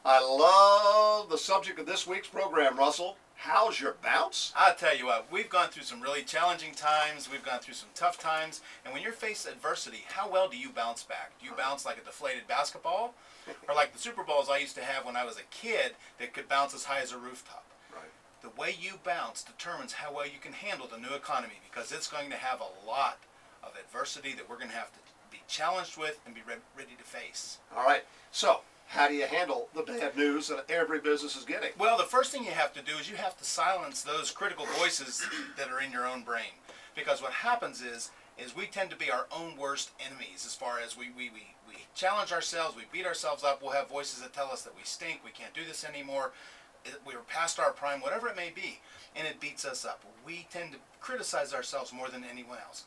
I love the subject of this week's program, Russell. How's your bounce? I'll tell you what, we've gone through some really challenging times, we've gone through some tough times, and when you're faced with adversity, how well do you bounce back? Do you bounce like a deflated basketball? Or like the Super Bowls I used to have when I was a kid that could bounce as high as a rooftop? Right. The way you bounce determines how well you can handle the new economy, because it's going to have a lot of adversity that we're going to have to be challenged with and be ready to face. All right. So, how do you handle the bad news that every business is getting? Well, the first thing you have to do is you have to silence those critical voices that are in your own brain. Because what happens is we tend to be our own worst enemies as far as we challenge ourselves, we beat ourselves up, we'll have voices that tell us that we stink, we can't do this anymore, we were past our prime, whatever it may be, and it beats us up. We tend to criticize ourselves more than anyone else.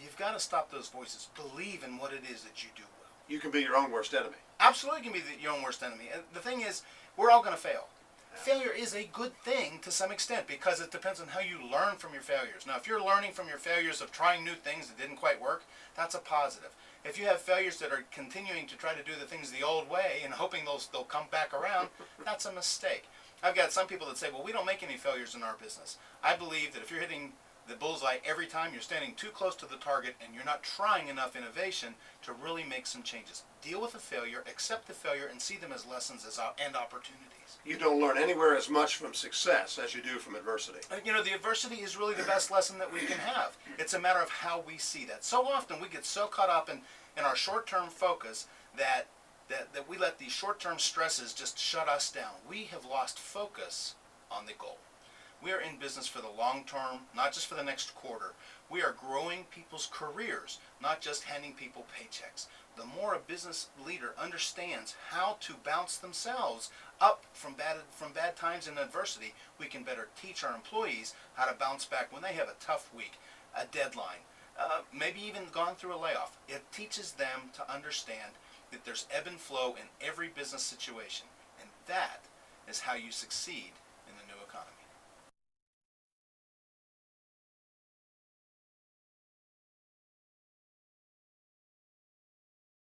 You've got to stop those voices. Believe in what it is that you do well. You can be your own worst enemy. Absolutely can be your own worst enemy. And the thing is, we're all going to fail. Failure is a good thing to some extent because it depends on how you learn from your failures. Now, if you're learning from your failures of trying new things that didn't quite work, that's a positive. If you have failures that are continuing to try to do the things the old way and hoping they'll come back around, that's a mistake. I've got some people that say, well, we don't make any failures in our business. I believe that if you're hitting the bullseye every time, you're standing too close to the target and you're not trying enough innovation to really make some changes. Deal with the failure, accept the failure, and see them as lessons and opportunities. You don't learn anywhere as much from success as you do from adversity. You know, the adversity is really the best lesson that we can have. It's a matter of how we see that. So often we get so caught up in our short-term focus that we let these short-term stresses just shut us down. We have lost focus on the goal. We are in business for the long term, not just for the next quarter. We are growing people's careers, not just handing people paychecks. The more a business leader understands how to bounce themselves up from bad times and adversity, we can better teach our employees how to bounce back when they have a tough week, a deadline, maybe even gone through a layoff. It teaches them to understand that there's ebb and flow in every business situation, and that is how you succeed in the new economy.